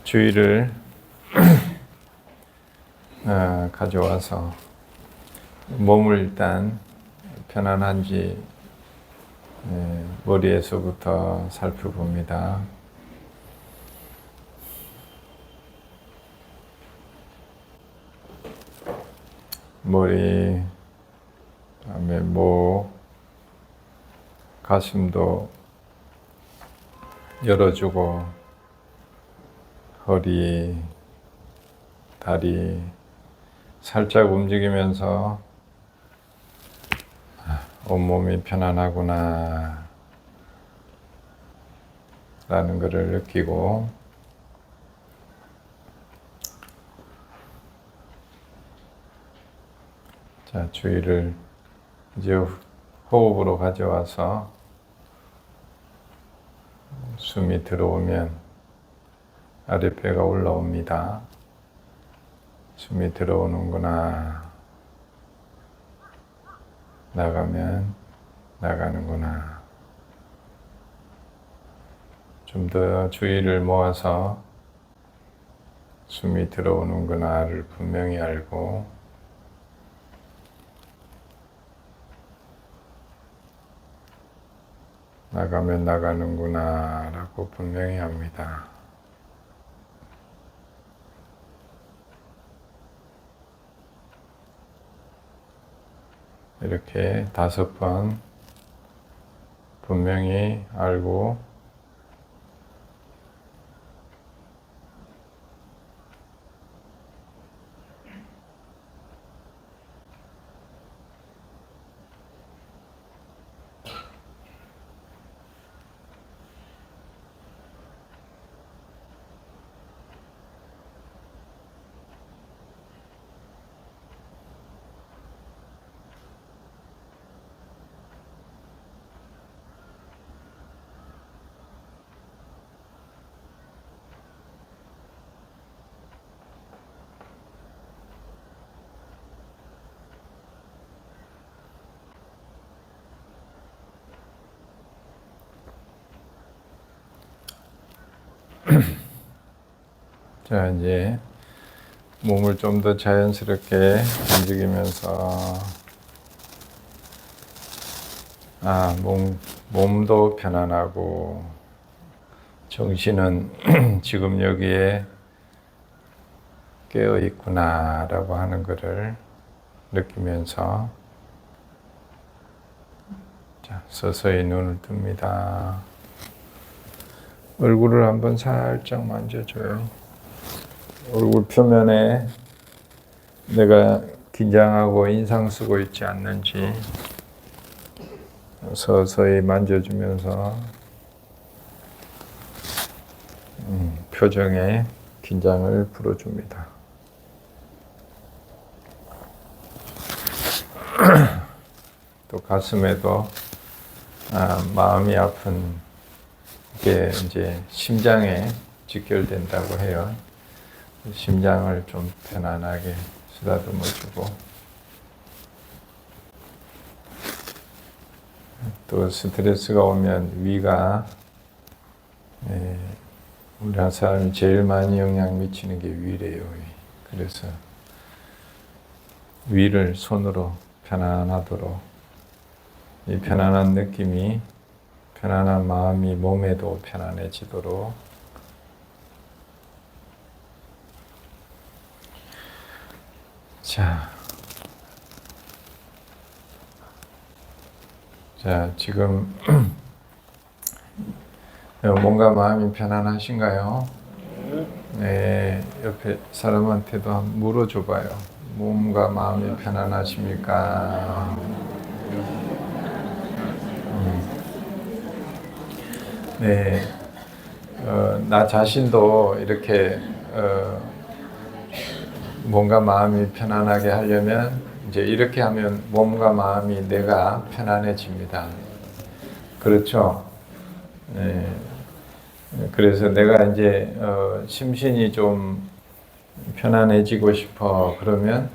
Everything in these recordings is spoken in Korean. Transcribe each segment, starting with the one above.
주의를 가져와서 몸을 일단 편안한지 머리에서부터 살펴봅니다. 머리, 그다음에 목, 가슴도 열어주고 허리, 다리 살짝 움직이면서 온몸이 편안하구나 라는 것을 느끼고, 자, 주의를 이제 호흡으로 가져와서 숨이 들어오면 아랫배가 올라옵니다. 숨이 들어오는구나, 나가면 나가는구나. 좀 더 주의를 모아서 숨이 들어오는구나를 분명히 알고, 나가면 나가는구나 라고 분명히 합니다. 이렇게 5번 분명히 알고, 자, 이제 몸을 좀 더 자연스럽게 움직이면서 몸도 편안하고 정신은 지금 여기에 깨어 있구나 라고 하는 것을 느끼면서, 자, 서서히 눈을 뜹니다. 얼굴을 한번 살짝 만져줘요. 얼굴 표면에 내가 긴장하고 인상 쓰고 있지 않는지 서서히 만져주면서 표정에 긴장을 풀어줍니다. 또 가슴에도 마음이 아픈 게 이제 심장에 직결된다고 해요. 심장을 좀 편안하게 쓰다듬어주고, 또 스트레스가 오면 위가, 우리 한 사람이 제일 많이 영향 미치는 게 위래요. 위. 그래서 위를 손으로 편안하도록, 이 편안한 느낌이, 편안한 마음이 몸에도 편안해지도록, 자, 지금 뭔가 마음이 편안하신가요? 네, 옆에 사람한테도 한번 물어줘봐요. 몸과 마음이 편안하십니까? 네, 나 자신도 이렇게 몸과 마음이 편안하게 하려면 이제 이렇게 하면 몸과 마음이 내가 편안해집니다. 그렇죠? 네. 그래서 내가 이제 심신이 좀 편안해지고 싶어 그러면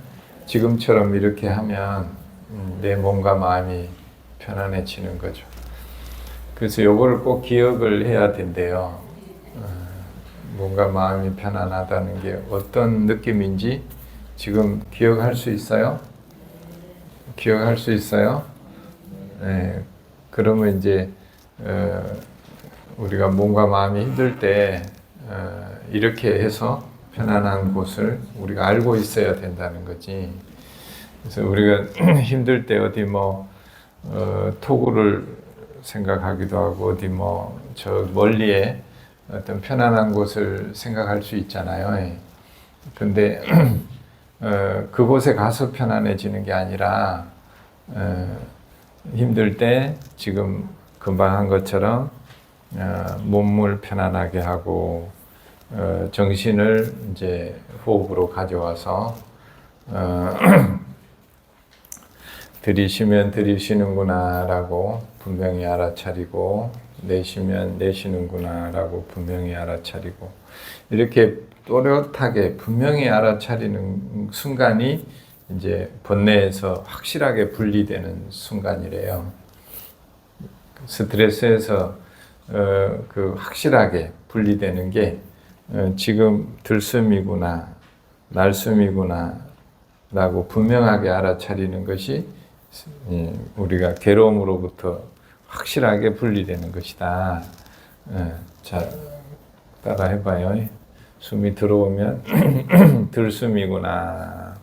지금처럼 이렇게 하면 내 몸과 마음이 편안해지는 거죠. 그래서 요거를 꼭 기억을 해야 된대요. 뭔가 마음이 편안하다는 게 어떤 느낌인지 지금 기억할 수 있어요? 기억할 수 있어요? 네. 그러면 이제 우리가 몸과 마음이 힘들 때 이렇게 해서 편안한 곳을 우리가 알고 있어야 된다는 거지. 그래서 우리가 힘들 때 어디 토구를 생각하기도 하고 어디 저 멀리에 어떤 편안한 곳을 생각할 수 있잖아요. 근데 그곳에 가서 편안해지는 게 아니라 힘들 때 지금 금방 한 것처럼 몸을 편안하게 하고 정신을 이제 호흡으로 가져와서 들이쉬면 들이쉬는구나 라고 분명히 알아차리고 내쉬면 내쉬는구나 라고 분명히 알아차리고 이렇게 또렷하게 분명히 알아차리는 순간이 이제 번뇌에서 확실하게 분리되는 순간이래요. 스트레스에서 그 확실하게 분리되는 게 지금 들숨이구나 날숨이구나 라고 분명하게 알아차리는 것이 우리가 괴로움으로부터 확실하게 분리되는 것이다. 자, 따라 해봐요. 숨이 들어오면 들숨이구나.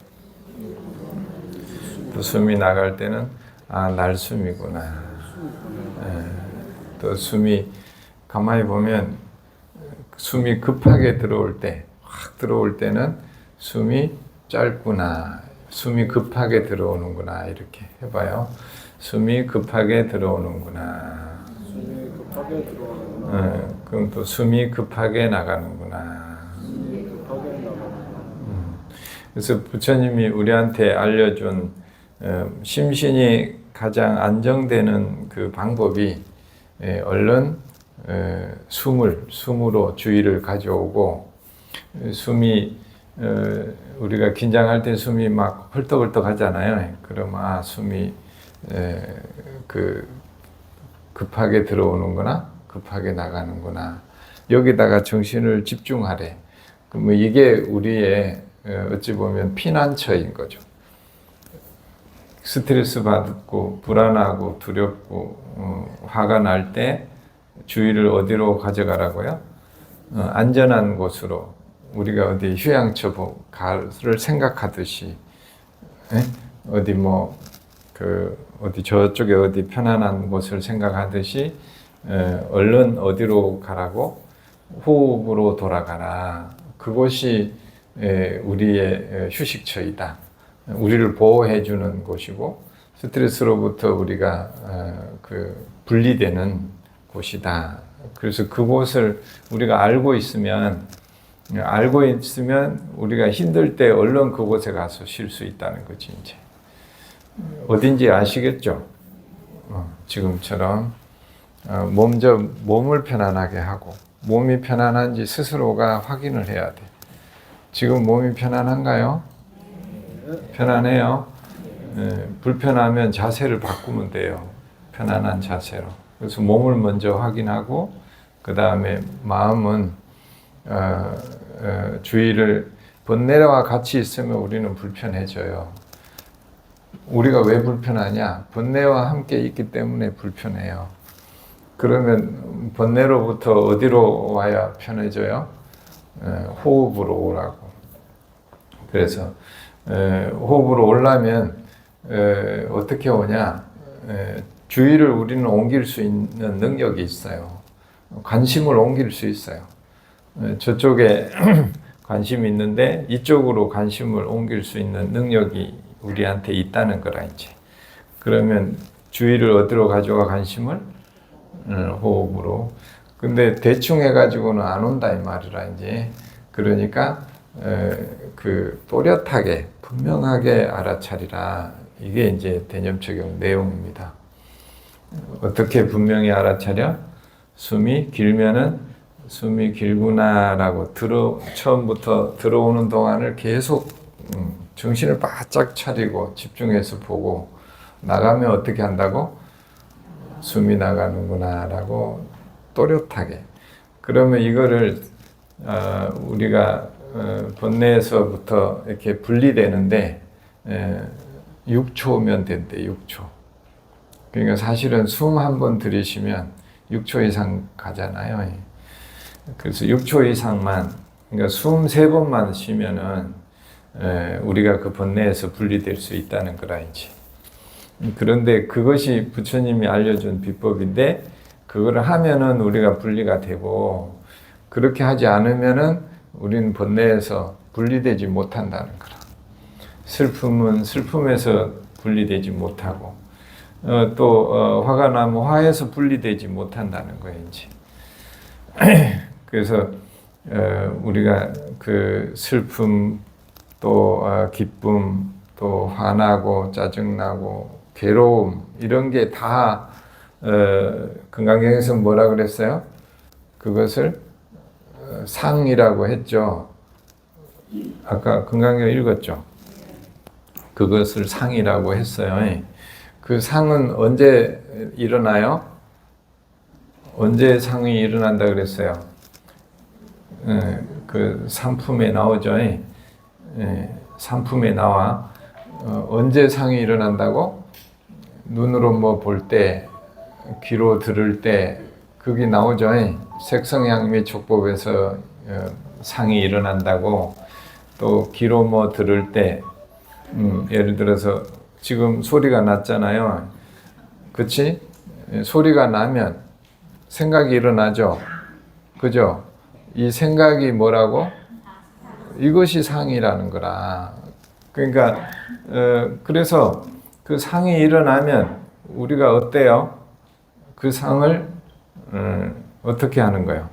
또 숨이 나갈 때는 날숨이구나. 또 숨이 가만히 보면 숨이 급하게 들어올 때, 확 들어올 때는 숨이 짧구나. 숨이 급하게 들어오는구나. 이렇게 해봐요. 숨이 급하게 들어오는구나. 숨이 급하게 들어오는구나. 그럼 또 숨이 급하게 나가는구나. 숨이 급하게 나가는구나. 그래서 부처님이 우리한테 알려준 심신이 가장 안정되는 그 방법이 얼른 숨으로 주의를 가져오고 숨이 우리가 긴장할 때 숨이 막 헐떡헐떡 하잖아요. 그러면 숨이 급하게 들어오는구나, 급하게 나가는구나. 여기다가 정신을 집중하래. 그러면 이게 우리의 어찌 보면 피난처인 거죠. 스트레스 받고 불안하고 두렵고 화가 날 때 주의를 어디로 가져가라고요? 안전한 곳으로 우리가 어디 휴양처를 생각하듯이 어디 어디 저쪽에 어디 편안한 곳을 생각하듯이 얼른 어디로 가라고? 호흡으로 돌아가라. 그곳이 우리의 휴식처이다. 우리를 보호해주는 곳이고 스트레스로부터 우리가 분리되는 곳이다. 그래서 그곳을 우리가 알고 있으면 우리가 힘들 때 얼른 그곳에 가서 쉴 수 있다는 거지. 이제 어딘지 아시겠죠? 지금처럼 먼저 몸을 편안하게 하고 몸이 편안한지 스스로가 확인을 해야 돼. 지금 몸이 편안한가요? 편안해요? 불편하면 자세를 바꾸면 돼요. 편안한 자세로. 그래서 몸을 먼저 확인하고 그 다음에 마음은 주의를 번뇌와 같이 있으면 우리는 불편해져요. 우리가 왜 불편하냐? 번뇌와 함께 있기 때문에 불편해요. 그러면 번뇌로부터 어디로 와야 편해져요? 호흡으로 오라고. 그래서 호흡으로 오려면 어떻게 오냐? 주의를 우리는 옮길 수 있는 능력이 있어요. 관심을 옮길 수 있어요. 저쪽에 관심이 있는데 이쪽으로 관심을 옮길 수 있는 능력이 우리한테 있다는 거라 이제. 그러면 주의를 어디로 가져가 관심을? 호흡으로. 근데 대충 해가지고는 안 온다 이 말이라 이제. 그러니까 또렷하게 분명하게 알아차리라. 이게 이제 대념 적용 내용입니다. 어떻게 분명히 알아차려? 숨이 길면은 숨이 길구나라고 처음부터 들어오는 동안을 계속 정신을 바짝 차리고 집중해서 보고 나가면 어떻게 한다고? 숨이 나가는구나라고 또렷하게. 그러면 이거를 우리가 본내에서부터 이렇게 분리되는데 6초면 된대. 6초. 그러니까 사실은 숨 한 번 들이쉬면 6초 이상 가잖아요. 그래서 6초 이상만, 그러니까 숨 3번만 쉬면은 우리가 그 본내에서 분리될 수 있다는 거라 이제. 그런데 그것이 부처님이 알려준 비법인데 그거를 하면은 우리가 분리가 되고 그렇게 하지 않으면은 우리는 본내에서 분리되지 못한다는 거라. 슬픔은 슬픔에서 분리되지 못하고 또 화가 나면 화에서 분리되지 못한다는 거예요, 이제. 그래서 우리가 그 슬픔 또 기쁨 또 화나고 짜증나고 괴로움 이런 게 다 금강경에서 뭐라 그랬어요? 그것을 상이라고 했죠. 아까 금강경 읽었죠. 그것을 상이라고 했어요. 그 상은 언제 일어나요? 언제 상이 일어난다 그랬어요? 그 상품에 나오죠. 상품에 나와. 언제 상이 일어난다고? 눈으로 뭐 볼 때, 귀로 들을 때, 그게 나오죠. 색성향미 촉법에서 상이 일어난다고. 또 귀로 뭐 들을 때, 예를 들어서 지금 소리가 났잖아요. 그치? 소리가 나면 생각이 일어나죠. 그죠? 이 생각이 뭐라고? 이것이 상이라는 거라. 그러니까 그래서 그 상이 일어나면 우리가 어때요? 그 상을 어떻게 하는 거예요?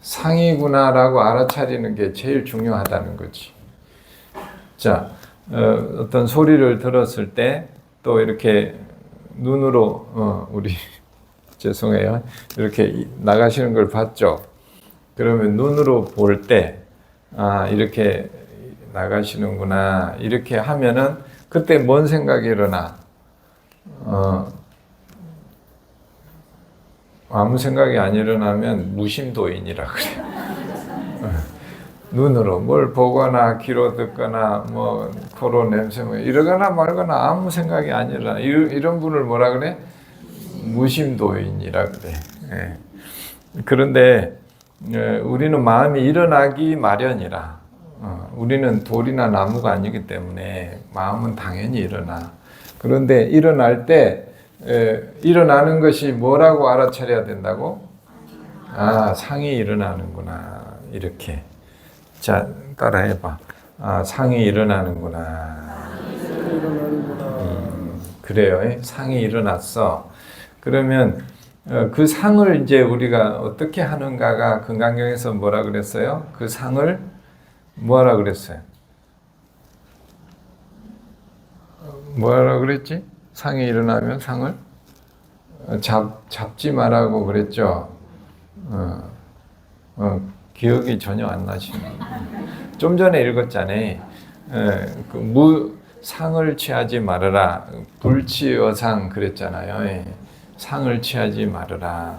상이구나라고 알아차리는 게 제일 중요하다는 거지. 자, 어떤 소리를 들었을 때 또 이렇게 눈으로 우리 죄송해요. 이렇게 나가시는 걸 봤죠. 그러면 눈으로 볼 때 이렇게 나가시는구나 이렇게 하면은 그때 뭔 생각이 일어나? 아무 생각이 안 일어나면 무심도인이라 그래요. 눈으로 뭘 보거나 귀로 듣거나 뭐 코로 냄새 뭐 이러거나 말거나 아무 생각이 안 일어나. 이런 분을 뭐라 그래? 무심도인이라 그래. 예. 그런데 우리는 마음이 일어나기 마련이라. 우리는 돌이나 나무가 아니기 때문에 마음은 당연히 일어나. 그런데 일어날 때 일어나는 것이 뭐라고 알아차려야 된다고? 상이 일어나는구나. 이렇게. 자, 따라해봐. 상이 일어나는구나. 그래요. 상이 일어났어. 그러면 그 상을 이제 우리가 어떻게 하는가가 금강경에서 뭐라 그랬어요? 그 상을 뭐하라 그랬어요? 뭐하라 그랬지? 상이 일어나면 상을 잡지 말라고 그랬죠. 기억이 전혀 안 나시네. 좀 전에 읽었잖아요. 상을 취하지 말아라. 불취어상 그랬잖아요. 상을 취하지 말아라.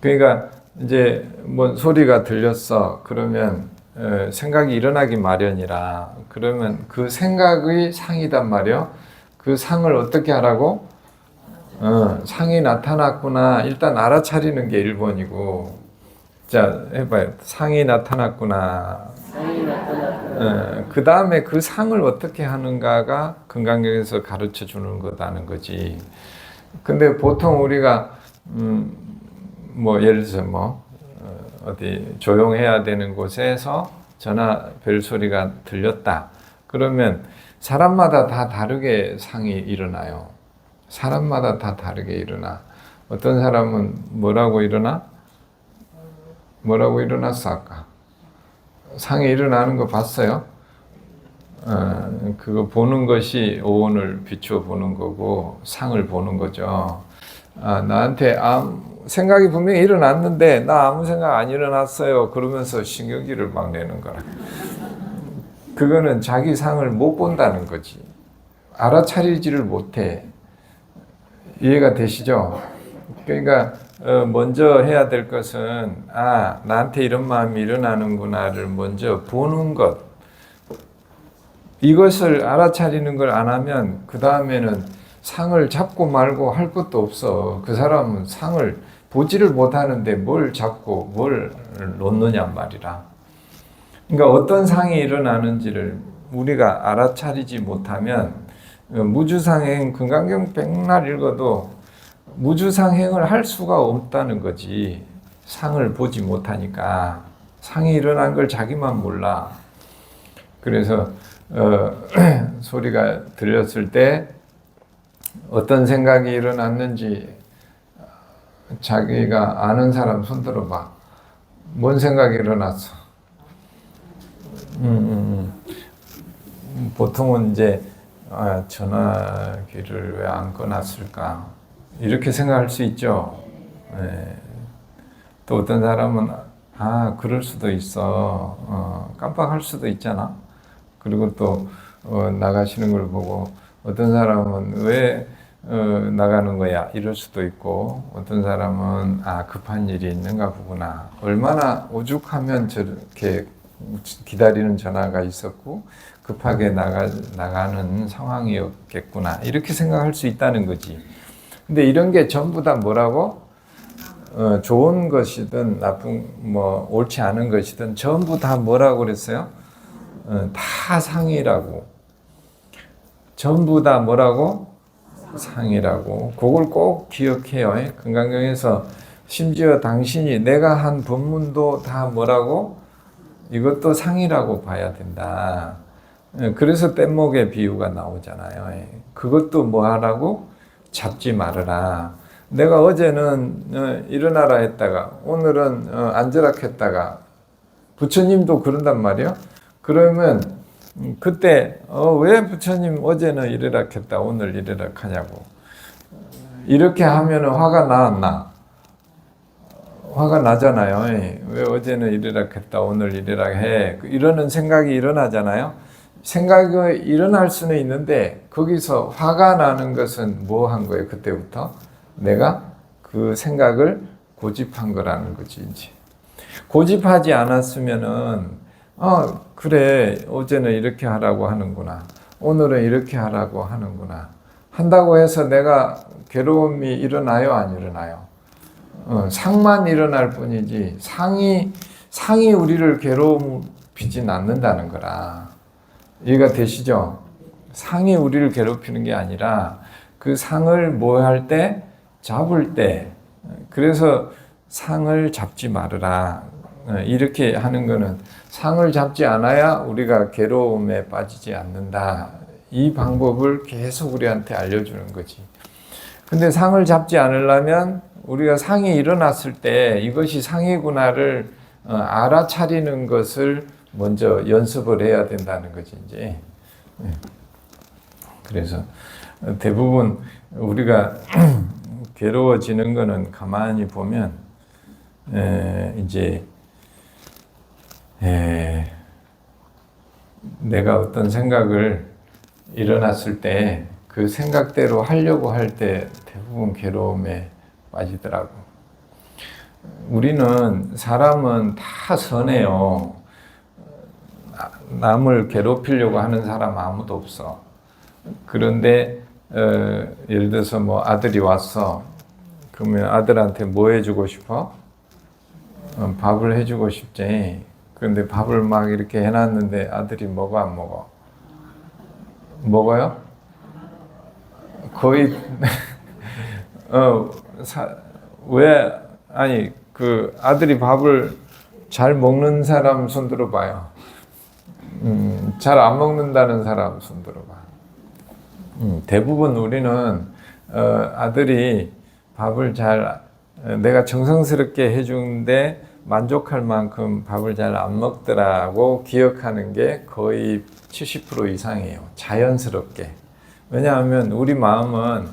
그러니까 이제 뭔 소리가 들렸어. 그러면 생각이 일어나기 마련이라. 그러면 그 생각의 상이단 말이요. 그 상을 어떻게 하라고? 상이 나타났구나. 일단 알아차리는 게 1번이고. 자, 해봐요. 상이 나타났구나. 그 다음에 그 상을 어떻게 하는가가 금강경에서 가르쳐 주는 거다는 거지. 근데 보통 우리가 뭐 예를 들어서 뭐 어디 조용해야 되는 곳에서 전화 벨 소리가 들렸다. 그러면 사람마다 다 다르게 상이 일어나요. 사람마다 다 다르게 일어나. 어떤 사람은 뭐라고 일어나? 뭐라고 일어났어 아까? 상이 일어나는 거 봤어요? 그거 보는 것이 오온을 비추어 보는 거고 상을 보는 거죠. 나한테 생각이 분명히 일어났는데 나 아무 생각 안 일어났어요. 그러면서 신경질을 막 내는 거라. 그거는 자기 상을 못 본다는 거지. 알아차리지를 못해. 이해가 되시죠? 그러니까 먼저 해야 될 것은 나한테 이런 마음이 일어나는구나를 먼저 보는 것. 이것을 알아차리는 걸 안 하면 그 다음에는 상을 잡고 말고 할 것도 없어. 그 사람은 상을 보지를 못하는데 뭘 잡고 뭘 놓느냐 말이라. 그러니까 어떤 상이 일어나는지를 우리가 알아차리지 못하면 무주상행 금강경 백날 읽어도 무주상행을 할 수가 없다는 거지. 상을 보지 못하니까. 상이 일어난 걸 자기만 몰라. 그래서 소리가 들렸을 때 어떤 생각이 일어났는지 자기가 아는 사람 손 들어봐. 뭔 생각이 일어났어? 보통은 이제 전화기를 왜 안 꺼놨을까? 이렇게 생각할 수 있죠. 네. 또 어떤 사람은 그럴 수도 있어. 깜빡할 수도 있잖아. 그리고 또 나가시는 걸 보고 어떤 사람은 왜 나가는 거야? 이럴 수도 있고 어떤 사람은 급한 일이 있는가 보구나. 얼마나 오죽하면 저렇게 기다리는 전화가 있었고 급하게 나가는 상황이었겠구나. 이렇게 생각할 수 있다는 거지. 근데 이런 게 전부 다 뭐라고? 좋은 것이든 나쁜 옳지 않은 것이든 전부 다 뭐라고 그랬어요? 다 상이라고. 전부 다 뭐라고? 상이라고. 그걸 꼭 기억해요. 금강경에서 심지어 당신이 내가 한 법문도 다 뭐라고? 이것도 상이라고 봐야 된다. 그래서 뗏목의 비유가 나오잖아요. 그것도 뭐 하라고? 잡지 말아라. 내가 어제는 일어나라 했다가 오늘은 앉으라 했다가 부처님도 그런단 말이에요. 그러면 그때 왜 부처님 어제는 이래라 했다 오늘 이래라 하냐고. 이렇게 하면 화가 나 안 나? 화가 나잖아요. 왜 어제는 이래라 했다 오늘 이래라 해. 이러는 생각이 일어나잖아요. 생각이 일어날 수는 있는데 거기서 화가 나는 것은 뭐 한 거예요? 그때부터 내가 그 생각을 고집한 거라는 거지. 이제 고집하지 않았으면은 그래 어제는 이렇게 하라고 하는구나. 오늘은 이렇게 하라고 하는구나. 한다고 해서 내가 괴로움이 일어나요? 안 일어나요? 상만 일어날 뿐이지 상이 우리를 괴롭히진 않는다는 거라. 이해가 되시죠? 상이 우리를 괴롭히는 게 아니라 그 상을 뭐 할 때? 잡을 때. 그래서 상을 잡지 말아라. 이렇게 하는 거는 상을 잡지 않아야 우리가 괴로움에 빠지지 않는다. 이 방법을 계속 우리한테 알려주는 거지. 근데 상을 잡지 않으려면 우리가 상이 일어났을 때 이것이 상이구나를 알아차리는 것을 먼저 연습을 해야 된다는 거지, 이제. 그래서 대부분 우리가 괴로워지는 거는 가만히 보면, 이제, 내가 어떤 생각을 일어났을 때 그 생각대로 하려고 할 때 대부분 괴로움에 빠지더라고. 우리는 사람은 다 선해요. 남을 괴롭히려고 하는 사람 아무도 없어. 그런데 예를 들어서 뭐 아들이 왔어. 그러면 아들한테 뭐 해주고 싶어? 밥을 해주고 싶지. 그런데 밥을 막 이렇게 해놨는데 아들이 먹어 안 먹어? 먹어요? 거의 왜 아니 그 아들이 밥을 잘 먹는 사람 손 들어봐요. 잘 안 먹는다는 사람 손 들어봐. 대부분 우리는 아들이 밥을 내가 정성스럽게 해주는데 만족할 만큼 밥을 잘 안 먹더라고 기억하는 게 거의 70% 이상이에요. 자연스럽게. 왜냐하면 우리 마음은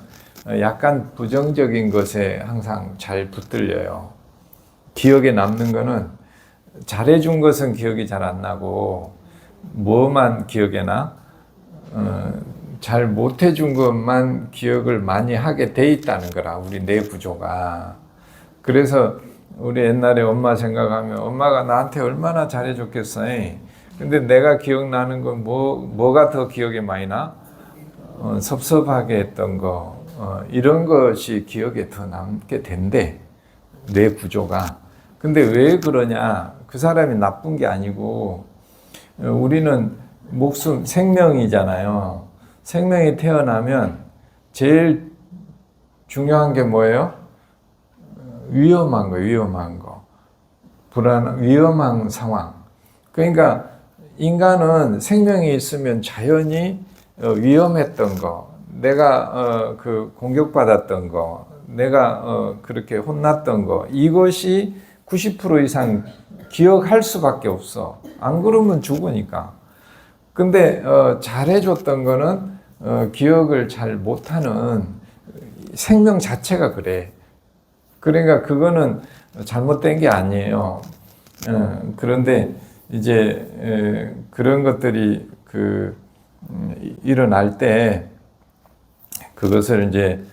약간 부정적인 것에 항상 잘 붙들려요. 기억에 남는 거는 잘해준 것은 기억이 잘 안 나고 뭐만 기억에 나? 잘 못해준 것만 기억을 많이 하게 돼 있다는 거라. 우리 뇌 구조가. 그래서 우리 옛날에 엄마 생각하면 엄마가 나한테 얼마나 잘해줬겠어요. 근데 내가 기억나는 건 뭐가 더 기억에 많이 나? 섭섭하게 했던 거, 이런 것이 기억에 더 남게 된대. 뇌 구조가. 근데 왜 그러냐? 그 사람이 나쁜 게 아니고, 우리는 목숨, 생명이잖아요. 생명이 태어나면 제일 중요한 게 뭐예요? 위험한 거, 위험한 거. 위험한 상황. 그러니까 인간은 생명이 있으면 자연히 위험했던 거, 내가 그 공격받았던 거, 내가 그렇게 혼났던 거, 이것이 90% 이상 기억할 수밖에 없어. 안 그러면 죽으니까. 근데 잘해줬던 거는 기억을 잘 못하는 생명 자체가 그래. 그러니까 그거는 잘못된 게 아니에요. 그런데 이제 그런 것들이 일어날 때 그것을 이제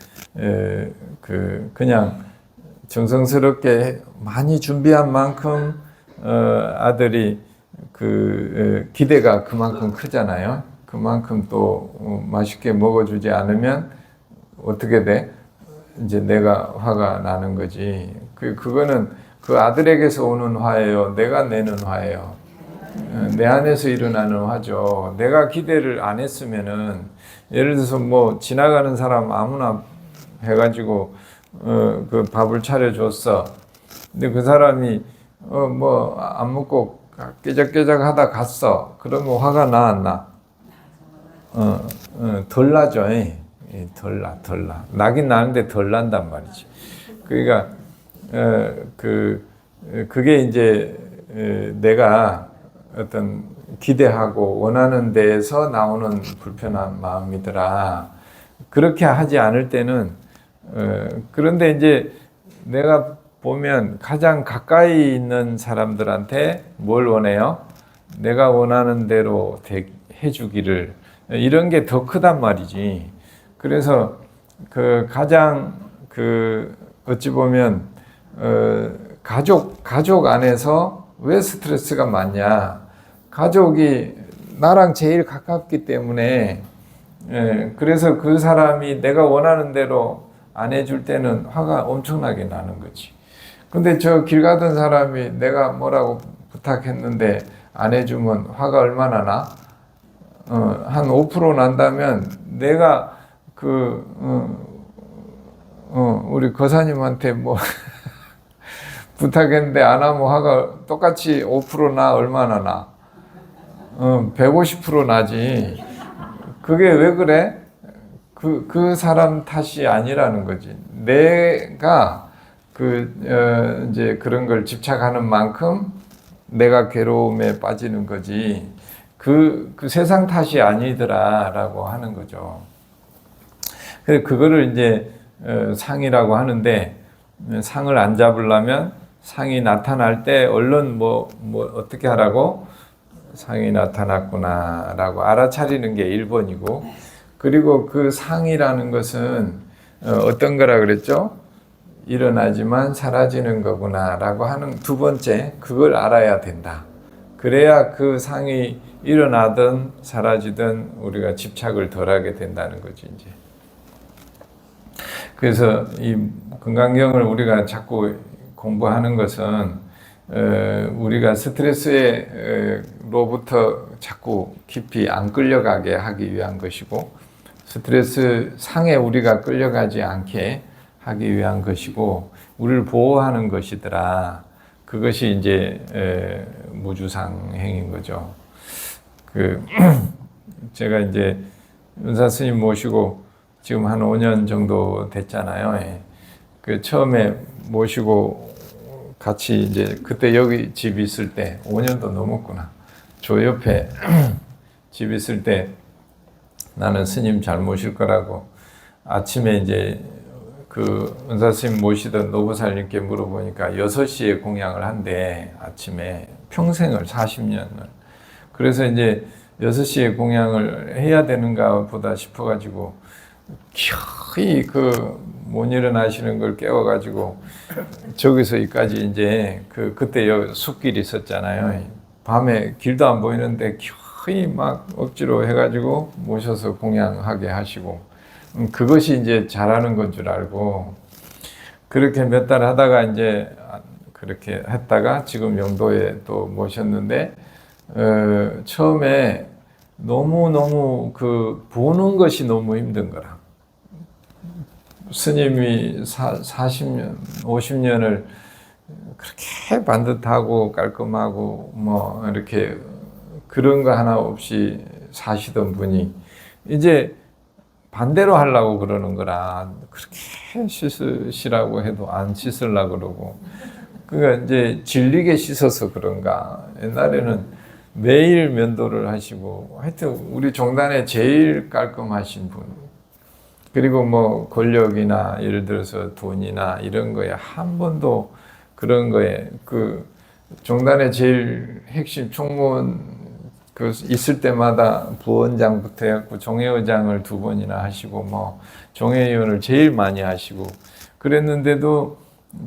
그냥 정성스럽게 많이 준비한 만큼 아들이 기대가 그만큼 크잖아요. 그만큼 또 맛있게 먹어주지 않으면 어떻게 돼? 이제 내가 화가 나는 거지. 그거는 그 아들에게서 오는 화예요. 내가 내는 화예요. 내 안에서 일어나는 화죠. 내가 기대를 안 했으면은, 예를 들어서 뭐 지나가는 사람 아무나 해가지고 그 밥을 차려줬어. 근데 그 사람이 뭐 안 먹고 깨작깨작 하다 갔어. 그러면 화가 나 안 나? 덜 나죠. 덜 나. 나긴 나는데 덜 난단 말이지. 그러니까 그게 이제 내가 어떤 기대하고 원하는 데에서 나오는 불편한 마음이더라. 그렇게 하지 않을 때는 그런데 이제 내가 보면 가장 가까이 있는 사람들한테 뭘 원해요? 내가 원하는 대로 해주기를, 이런 게 더 크단 말이지. 그래서 가장 어찌 보면 가족 안에서 왜 스트레스가 많냐? 가족이 나랑 제일 가깝기 때문에, 그래서 그 사람이 내가 원하는 대로 안 해줄 때는 화가 엄청나게 나는 거지. 근데 저 길 가던 사람이 내가 뭐라고 부탁했는데 안 해주면 화가 얼마나 나? 한 5% 난다면 내가 우리 거사님한테 뭐 부탁했는데 안 하면 화가 똑같이 5%나 얼마나 나? 150% 나지. 그게 왜 그래? 그 사람 탓이 아니라는 거지. 내가 이제 그런 걸 집착하는 만큼 내가 괴로움에 빠지는 거지. 그 세상 탓이 아니더라라고 하는 거죠. 그래서 그거를 이제 상이라고 하는데, 상을 안 잡으려면 상이 나타날 때 얼른 뭐 어떻게 하라고? 상이 나타났구나라고 알아차리는 게 1번이고, 그리고 그 상이라는 것은 어떤 거라 그랬죠? 일어나지만 사라지는 거구나라고 하는 2번째, 그걸 알아야 된다. 그래야 그 상이 일어나든 사라지든 우리가 집착을 덜하게 된다는 거지, 이제. 그래서 이 금강경을 우리가 자꾸 공부하는 것은 우리가 스트레스로부터 자꾸 깊이 안 끌려가게 하기 위한 것이고, 스트레스 상에 우리가 끌려가지 않게 하기 위한 것이고, 우리를 보호하는 것이더라. 그것이 이제 무주상행인 거죠. 제가 이제 은사 스님 모시고 지금 한 5년 정도 됐잖아요. 처음에 모시고 같이 이제 그때 여기 집 있을 때 5년도 넘었구나. 저 옆에 집 있을 때 나는 스님 잘 모실 거라고 아침에 이제 은사 스님 모시던 노부살님께 물어보니까 6시에 공양을 한대, 아침에. 평생을 40년을. 그래서 이제 6시에 공양을 해야 되는가 보다 싶어가지고 거의 못 일어나시는 걸 깨워가지고 저기서 여기까지 이제 그때 숲길이 있었잖아요. 밤에 길도 안 보이는데 거의 막 억지로 해가지고 모셔서 공양하게 하시고 그것이 이제 잘하는 건 줄 알고 그렇게 몇 달 하다가 이제 그렇게 했다가 지금 영도에 또 모셨는데 처음에 너무 보는 것이 너무 힘든 거라. 스님이 40년, 50년을 그렇게 반듯하고 깔끔하고 뭐 이렇게 그런 거 하나 없이 사시던 분이 이제 반대로 하려고 그러는 거라. 그렇게 씻으시라고 해도 안 씻으려고 그러고. 그러니까 이제 질리게 씻어서 그런가. 옛날에는 매일 면도를 하시고 하여튼 우리 종단에 제일 깔끔하신 분. 그리고 뭐 권력이나 예를 들어서 돈이나 이런 거에 한 번도 그런 거에 종단의 제일 핵심 총무원 있을 때마다 부원장부터 해갖고 종회의장을 2번이나 하시고 뭐 종회의원을 제일 많이 하시고 그랬는데도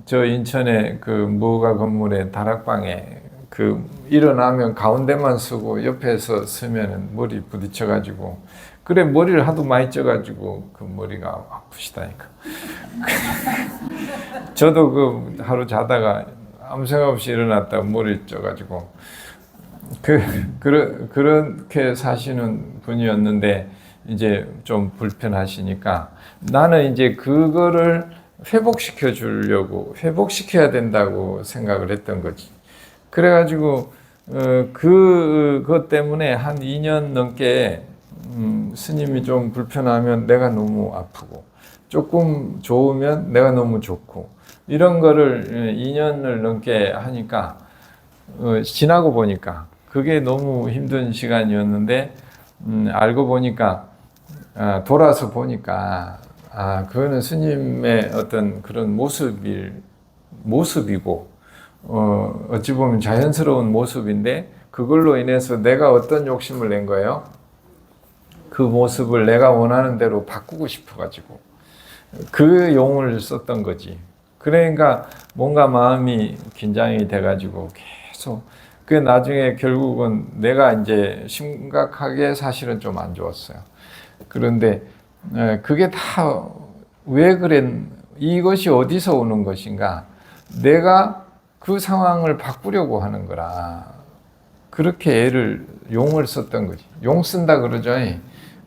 저 인천에 무허가 건물의 다락방에 일어나면 가운데만 서고 옆에서 서면은 머리 부딪혀가지고 그래 머리를 하도 많이 쪄가지고 머리가 아프시다니까. 저도 하루 자다가 아무 생각 없이 일어났다가 머리 쪄가지고 그렇게 사시는 분이었는데 이제 좀 불편하시니까 나는 이제 그거를 회복시켜 주려고 회복시켜야 된다고 생각을 했던 거지. 그래가지고 그것 때문에 한 2년 넘게 스님이 좀 불편하면 내가 너무 아프고 조금 좋으면 내가 너무 좋고 이런 거를 2년을 넘게 하니까 지나고 보니까 그게 너무 힘든 시간이었는데 알고 보니까 돌아서 보니까 그거는 스님의 어떤 그런 모습이고 어찌 보면 자연스러운 모습인데 그걸로 인해서 내가 어떤 욕심을 낸 거예요? 그 모습을 내가 원하는 대로 바꾸고 싶어가지고 그 용을 썼던 거지. 그러니까 뭔가 마음이 긴장이 돼가지고 계속 그 나중에 결국은 내가 이제 심각하게 사실은 좀 안 좋았어요. 그런데 그게 다 왜 이것이 어디서 오는 것인가? 내가 그 상황을 바꾸려고 하는 거라. 그렇게 용을 썼던 거지. 용 쓴다 그러죠.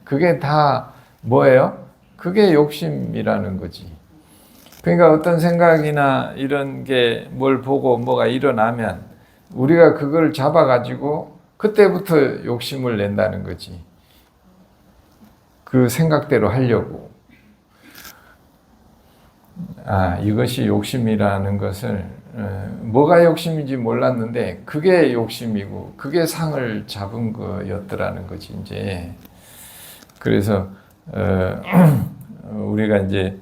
그게 다 뭐예요? 그게 욕심이라는 거지. 그러니까 어떤 생각이나 이런 게 뭘 보고 뭐가 일어나면 우리가 그걸 잡아가지고 그때부터 욕심을 낸다는 거지. 그 생각대로 하려고. 이것이 욕심이라는 것을 뭐가 욕심인지 몰랐는데 그게 욕심이고 그게 상을 잡은 거였더라는 거지 이제. 그래서 우리가 이제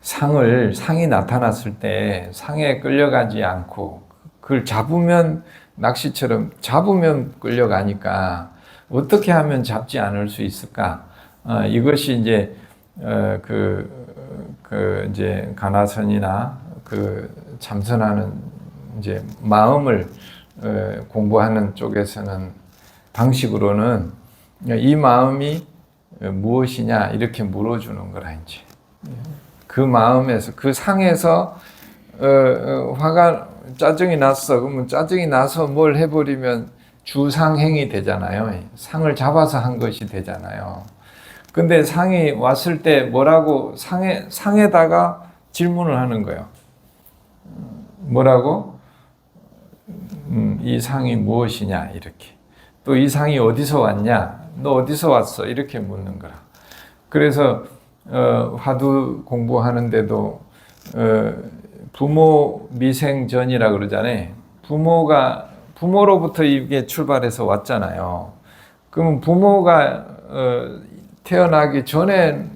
상이 나타났을 때 상에 끌려가지 않고 그걸 잡으면 낚시처럼 잡으면 끌려가니까 어떻게 하면 잡지 않을 수 있을까? 이것이 이제 이제 가나선이나 참선하는 이제 마음을 공부하는 쪽에서는 방식으로는 이 마음이 무엇이냐 이렇게 물어주는 거라 이제. 그 마음에서 그 상에서 짜증이 났어. 그러면 짜증이 나서 뭘 해버리면 주상행이 되잖아요. 상을 잡아서 한 것이 되잖아요. 근데 상이 왔을 때 뭐라고 상에다가 질문을 하는 거예요. 뭐라고? 이 상이 무엇이냐 이렇게. 또 이 상이 어디서 왔냐? 너 어디서 왔어? 이렇게 묻는 거라. 그래서 화두 공부하는데도 부모 미생전이라 그러잖아요. 부모로부터 이게 출발해서 왔잖아요. 그러면 부모가 태어나기 전에는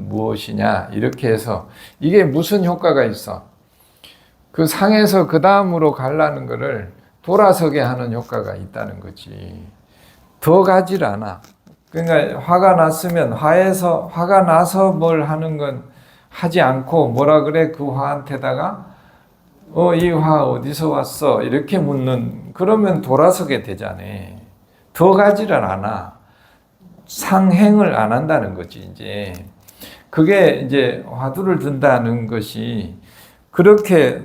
무엇이냐 이렇게 해서 이게 무슨 효과가 있어? 그 상에서 그 다음으로 가려는 거를 돌아서게 하는 효과가 있다는 거지. 더 가질 않아. 그러니까 화가 났으면 화가 나서 뭘 하는 건 하지 않고 뭐라 그래? 그 화한테다가 이 화 어디서 왔어? 이렇게 묻는, 그러면 돌아서게 되잖아. 더 가지를 않아. 상행을 안 한다는 거지, 이제. 그게 이제 화두를 든다는 것이 그렇게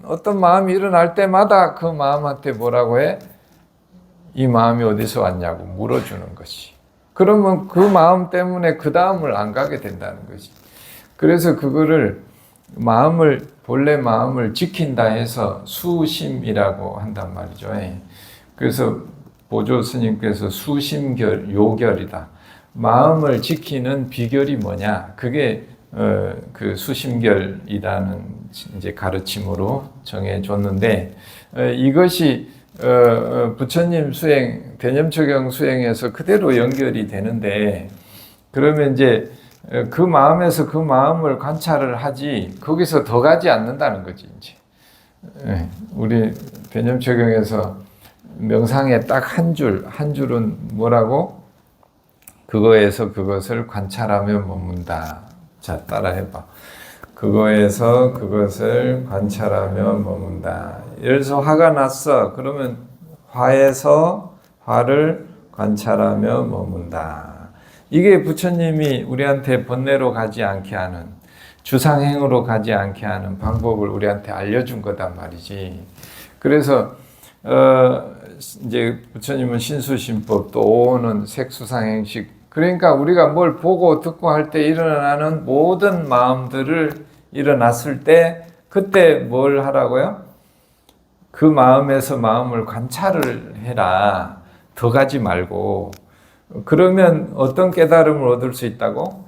어떤 마음이 일어날 때마다 그 마음한테 뭐라고 해? 이 마음이 어디서 왔냐고 물어주는 것이. 그러면 그 마음 때문에 그 다음을 안 가게 된다는 것이. 그래서 그거를 본래 마음을 지킨다 해서 수심이라고 한단 말이죠. 그래서 보조 스님께서 수심요결이다. 마음을 지키는 비결이 뭐냐? 그게 그 수심결이라는 이제 가르침으로 정해줬는데, 이것이 부처님 수행, 대념초경 수행에서 그대로 연결이 되는데, 그러면 이제 그 마음에서 그 마음을 관찰을 하지 거기서 더 가지 않는다는 거지. 이제 우리 대념초경에서 명상에 딱 한 줄은 뭐라고? 그거에서 그것을 관찰하며 머문다. 자, 따라해봐. 그거에서 그것을 관찰하며 머문다. 예를 들어서 화가 났어. 그러면 화에서 화를 관찰하며 머문다. 이게 부처님이 우리한테 번뇌로 가지 않게 하는, 주상행으로 가지 않게 하는 방법을 우리한테 알려준 거단 말이지. 그래서 이제 부처님은 신수심법, 또 오는 색수상행식, 그러니까 우리가 뭘 보고 듣고 할 때 일어나는 모든 마음들을 일어났을 때 그때 뭘 하라고요? 그 마음에서 마음을 관찰을 해라. 더 가지 말고. 그러면 어떤 깨달음을 얻을 수 있다고?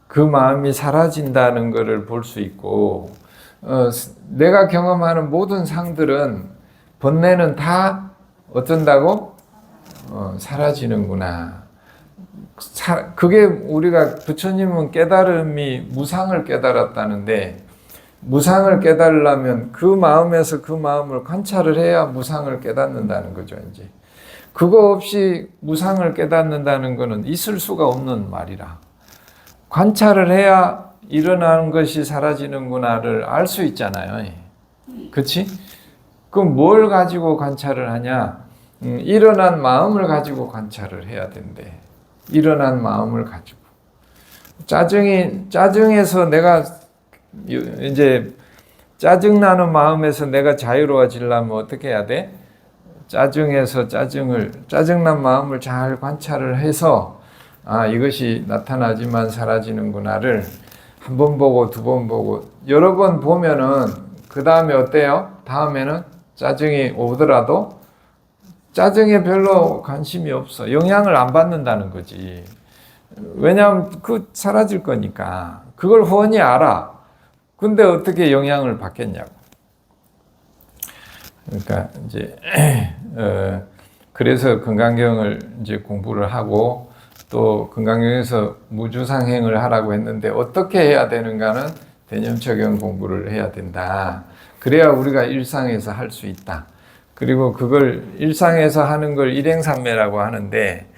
그 마음이 사라진다는 것을 볼 수 있고, 내가 경험하는 모든 상들은, 번뇌는 다 어쩐다고? 사라지는구나. 그게 우리가, 부처님은 깨달음이 무상을 깨달았다는데, 무상을 깨달으려면 그 마음에서 그 마음을 관찰을 해야 무상을 깨닫는다는 거죠, 이제. 그거 없이 무상을 깨닫는다는 것은 있을 수가 없는 말이라. 관찰을 해야 일어나는 것이 사라지는구나를 알 수 있잖아요. 그치? 그럼 뭘 가지고 관찰을 하냐? 일어난 마음을 가지고 관찰을 해야 된대. 일어난 마음을 가지고. 짜증에서 내가, 이제, 짜증나는 마음에서 내가 자유로워지려면 어떻게 해야 돼? 짜증난 마음을 잘 관찰을 해서, 이것이 나타나지만 사라지는구나를 한 번 보고, 두 번 보고, 여러 번 보면은, 그 다음에 어때요? 다음에는 짜증이 오더라도, 짜증에 별로 관심이 없어. 영향을 안 받는다는 거지. 왜냐하면 사라질 거니까. 그걸 훤히 알아. 근데 어떻게 영향을 받겠냐고. 그러니까 이제 그래서 금강경을 이제 공부를 하고, 또 금강경에서 무주상행을 하라고 했는데 어떻게 해야 되는가는 대념초경 공부를 해야 된다. 그래야 우리가 일상에서 할 수 있다. 그리고 그걸 일상에서 하는 걸 일행삼매라고 하는데,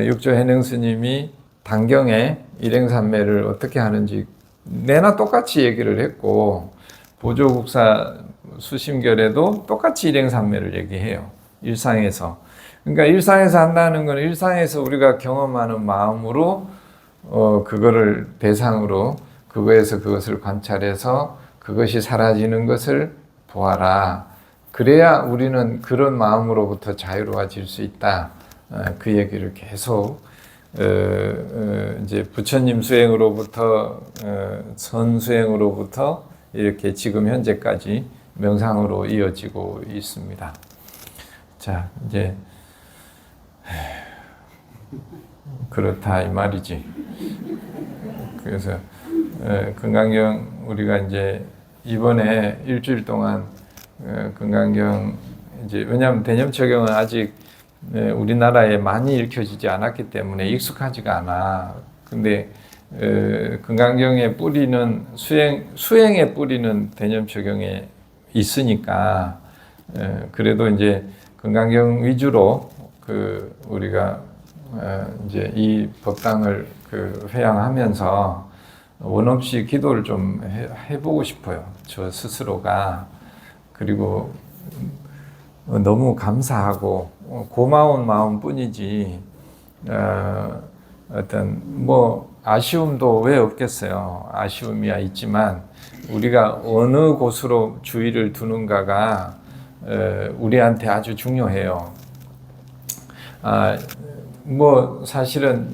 육조 해능 스님이 단경에 일행삼매를 어떻게 하는지 내나 똑같이 얘기를 했고, 보조국사 수심결에도 똑같이 일행삼매를 얘기해요. 일상에서. 그러니까 일상에서 한다는 건 일상에서 우리가 경험하는 마음으로 그거를 대상으로 그거에서 그것을 관찰해서 그것이 사라지는 것을 보아라. 그래야 우리는 그런 마음으로부터 자유로워질 수 있다. 그 얘기를 계속 이제 부처님 수행으로부터 선수행으로부터 이렇게 지금 현재까지 명상으로 이어지고 있습니다. 자, 이제 그렇다 이 말이지. 그래서 금강경 우리가 이제 이번에 일주일 동안 금강경 이제 왜냐하면 대념초경은 아직 우리나라에 많이 읽혀지지 않았기 때문에 익숙하지가 않아. 근데 금강경의 뿌리는 수행의 뿌리는 대념초경에 있으니까 그래도 이제 금강경 위주로 우리가 이제 이 법당을 그 회양하면서 원 없이 기도를 좀 해보고 싶어요. 저 스스로가. 그리고 너무 감사하고 고마운 마음뿐이지 어떤 뭐 아쉬움도 왜 없겠어요. 아쉬움이야 있지만 우리가 어느 곳으로 주의를 두는가가 우리한테 아주 중요해요. 뭐 사실은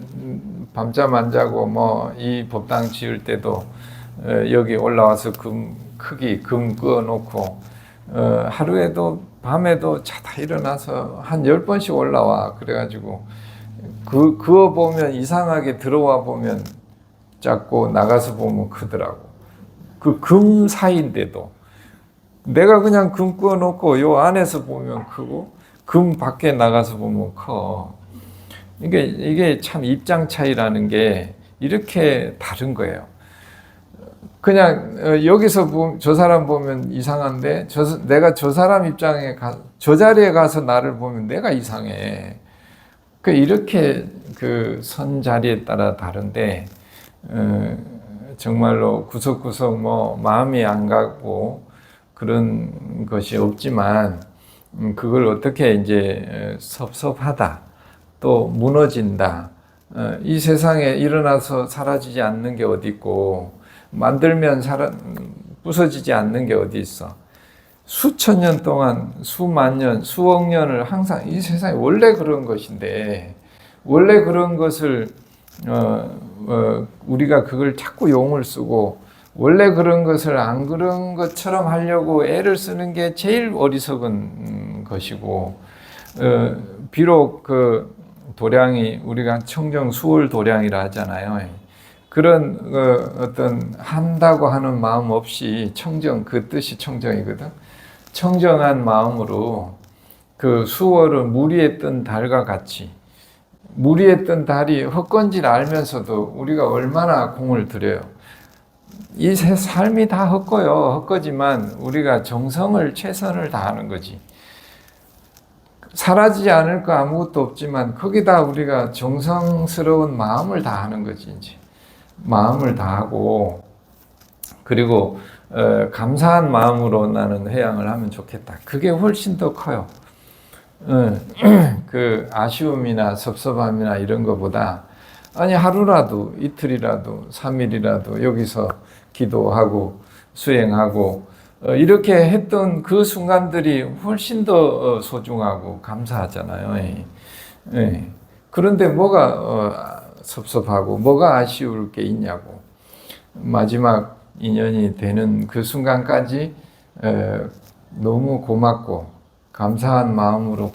밤잠 안 자고 뭐 이 법당 지을 때도 여기 올라와서 금 그어놓고 하루에도 밤에도 자다 일어나서 한 10번씩 올라와. 그래가지고 그어 보면 이상하게 들어와 보면 작고 나가서 보면 크더라고. 그 금 사이인데도 내가 그냥 금 그어놓고 요 안에서 보면 크고 금 밖에 나가서 보면 커. 이게 참 입장 차이라는 게 이렇게 다른 거예요. 그냥 여기서 저 사람 보면 이상한데 내가 저 사람 입장에 저 자리에 가서 나를 보면 내가 이상해. 이렇게 그 선 자리에 따라 다른데 정말로 구석구석 뭐 마음이 안 가고 그런 것이 없지만 그걸 어떻게 이제 섭섭하다 또 무너진다 이 세상에 일어나서 사라지지 않는 게 어디 있고 만들면 부서지지 않는 게 어디 있어. 수천 년 동안 수만 년 수억 년을 항상 이 세상에 원래 그런 것인데 원래 그런 것을 우리가 그걸 자꾸 용을 쓰고 원래 그런 것을 안 그런 것처럼 하려고 애를 쓰는 게 제일 어리석은 것이고 비록 그 도량이 우리가 청정 수월 도량이라 하잖아요. 그런 어떤 한다고 하는 마음 없이 청정 그 뜻이 청정이거든. 청정한 마음으로 그 수월은 물 위에 뜬 달과 같이 물 위에 뜬 달이 헛건지를 알면서도 우리가 얼마나 공을 들여요. 이 삶이 다 헛거요. 헛거지만 우리가 정성을 최선을 다하는 거지. 사라지지 않을 거 아무것도 없지만 거기다 우리가 정성스러운 마음을 다하는 거지. 이제 마음을 다하고 그리고 감사한 마음으로 나는 회양을 하면 좋겠다. 그게 훨씬 더 커요. 그 아쉬움이나 섭섭함이나 이런 것보다 아니 하루라도 이틀이라도 3일이라도 여기서 기도하고 수행하고 이렇게 했던 그 순간들이 훨씬 더 소중하고 감사하잖아요. 그런데 뭐가 섭섭하고 뭐가 아쉬울 게 있냐고. 마지막 인연이 되는 그 순간까지 너무 고맙고 감사한 마음으로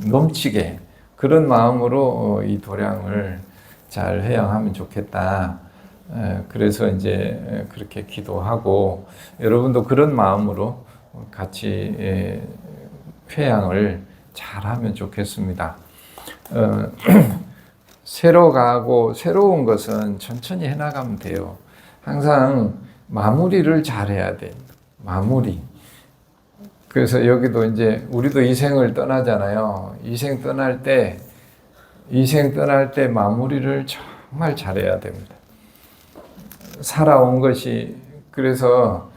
넘치게 그런 마음으로 이 도량을 잘 회양하면 좋겠다. 그래서 이제 그렇게 기도하고 여러분도 그런 마음으로 같이 회양을 잘 하면 좋겠습니다. 새로 가고 새로운 것은 천천히 해나가면 돼요. 항상 마무리를 잘 해야 돼. 마무리. 그래서 여기도 이제 우리도 이 생을 떠나잖아요. 이 생 떠날 때 마무리를 정말 잘해야 됩니다. 살아온 것이 그래서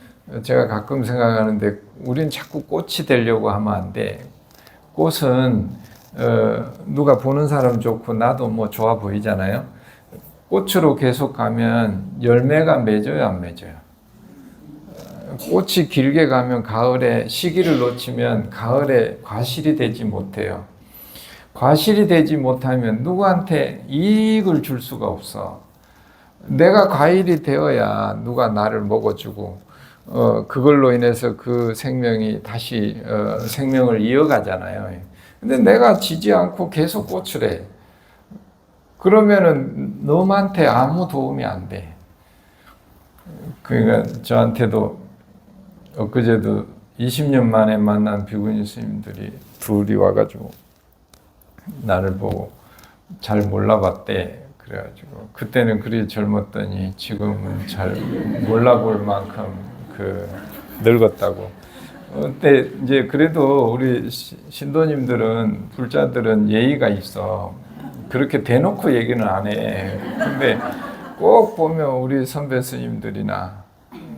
제가 가끔 생각하는데 우린 자꾸 꽃이 되려고 하면 안 돼. 꽃은 누가 보는 사람 좋고 나도 뭐 좋아 보이잖아요. 꽃으로 계속 가면 열매가 맺어요, 안 맺어요? 꽃이 길게 가면 가을에 시기를 놓치면 가을에 과실이 되지 못해요. 과실이 되지 못하면 누구한테 이익을 줄 수가 없어. 내가 과일이 되어야 누가 나를 먹어주고 그걸로 인해서 그 생명이 다시 생명을 이어가잖아요. 근데 내가 지지 않고 계속 꽃을 해. 그러면은 너한테 아무 도움이 안 돼. 그러니까 저한테도 엊그제도 20년 만에 만난 비구니 스님들이 둘이 와가지고 나를 보고 잘 몰라봤대. 그래가지고 그때는 그리 젊었더니 지금은 잘 몰라볼 만큼 그 늙었다고. 근데 이제 그래도 우리 신도님들은 불자들은 예의가 있어. 그렇게 대놓고 얘기는 안 해. 근데 꼭 보면 우리 선배 스님들이나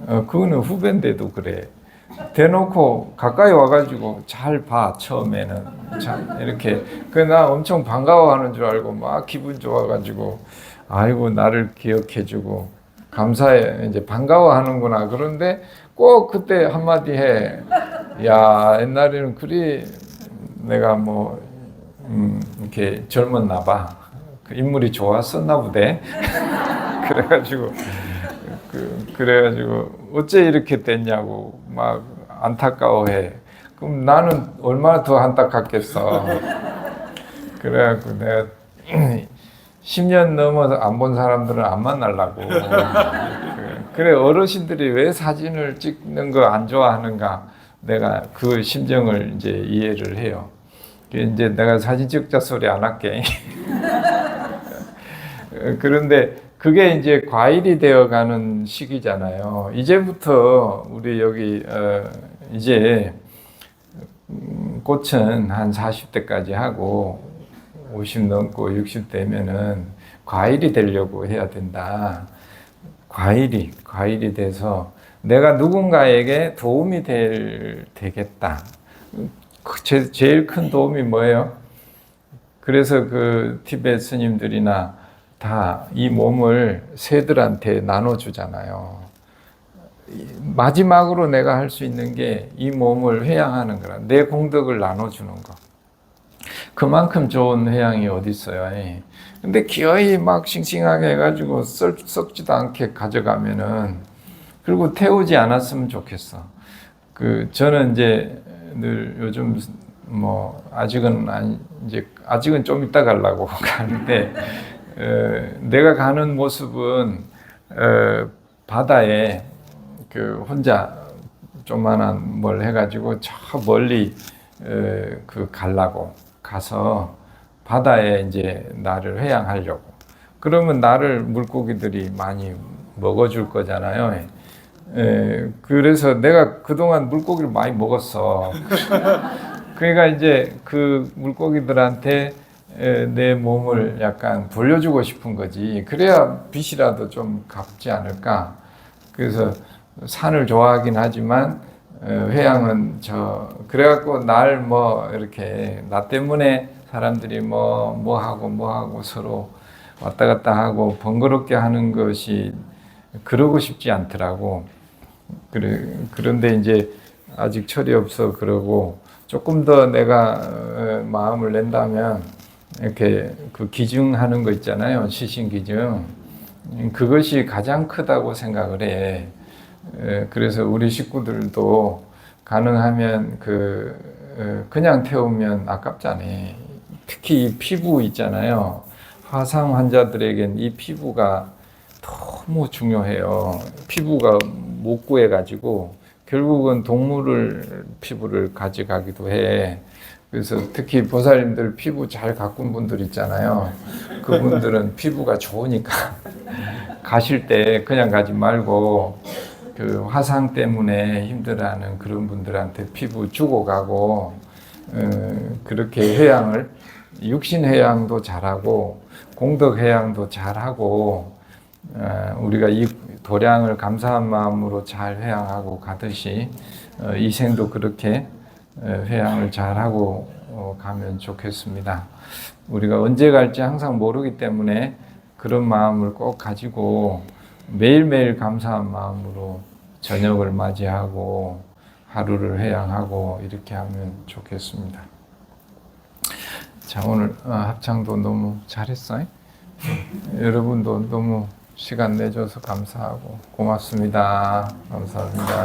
그거는 후배인데도 그래. 대놓고 가까이 와가지고 잘 봐. 처음에는 참 이렇게 나 엄청 반가워하는 줄 알고 막 기분 좋아가지고 아이고 나를 기억해주고 감사해 이제 반가워하는구나. 그런데 꼭 그때 한마디 해. 야 옛날에는 그리 내가 뭐 이렇게 젊었나 봐. 그 인물이 좋았었나 보대. 그래가지고 그래가지고 어째 이렇게 됐냐고 막 안타까워해. 그럼 나는 얼마나 더 안타깝겠어. 그래갖고 내가 10년 넘어서 안 본 사람들은 안 만나려고. 그래 어르신들이 왜 사진을 찍는 거 안 좋아하는가 내가 그 심정을 이제 이해를 해요. 이제 내가 사진 찍자 소리 안 할게. 그런데 그게 이제 과일이 되어가는 시기잖아요. 이제부터 우리 여기 이제 꽃은 한 40대까지 하고 50 넘고 60 되면은 과일이 되려고 해야 된다. 과일이 돼서 내가 누군가에게 도움이 되겠다. 제일 큰 도움이 뭐예요? 그래서 그 티베트 스님들이나 다 이 몸을 새들한테 나눠주잖아요. 마지막으로 내가 할 수 있는 게 이 몸을 회양하는 거라. 내 공덕을 나눠주는 거. 그만큼 좋은 회양이 어디 있어요. 근데 기어이 막 싱싱하게 해가지고 썩지도 않게 가져가면은 그리고 태우지 않았으면 좋겠어. 저는 이제 늘 요즘 뭐 아직은 좀 이따 가려고 가는데 내가 가는 모습은 바다에 혼자 조그만한 뭘 해가지고 저 멀리 가려고 가서 바다에 이제 나를 회양하려고. 그러면 나를 물고기들이 많이 먹어줄 거잖아요. 그래서 내가 그동안 물고기를 많이 먹었어. 그러니까 이제 그 물고기들한테 내 몸을 약간 돌려주고 싶은 거지. 그래야 빚이라도 좀 갚지 않을까. 그래서 산을 좋아하긴 하지만 회양은 그래갖고 날 뭐 이렇게 나 때문에 사람들이 뭐 하고 서로 왔다 갔다 하고 번거롭게 하는 것이 그러고 싶지 않더라고. 그런데 이제 아직 철이 없어. 그러고 조금 더 내가 마음을 낸다면 이렇게 그 기증하는 거 있잖아요. 시신 기증. 그것이 가장 크다고 생각을 해. 그래서 우리 식구들도 가능하면 그냥 태우면 아깝잖아요. 특히 이 피부 있잖아요. 화상 환자들에겐 이 피부가 너무 중요해요. 피부가 못 구해가지고 결국은 동물을 피부를 가져가기도 해. 그래서 특히 보살님들 피부 잘 가꾼 분들 있잖아요. 그분들은 피부가 좋으니까 가실 때 그냥 가지 말고 그 화상 때문에 힘들어하는 그런 분들한테 피부 주고 가고 그렇게 회양을 육신 회양도 잘하고 공덕 회양도 잘하고 우리가 이 도량을 감사한 마음으로 잘 회양하고 가듯이 이 생도 그렇게 회양을 잘하고 가면 좋겠습니다. 우리가 언제 갈지 항상 모르기 때문에 그런 마음을 꼭 가지고 매일매일 감사한 마음으로 저녁을 맞이하고 하루를 회양하고 이렇게 하면 좋겠습니다. 자, 오늘 합창도 너무 잘했어요. 여러분도 너무 시간 내줘서 감사하고 고맙습니다. 감사합니다.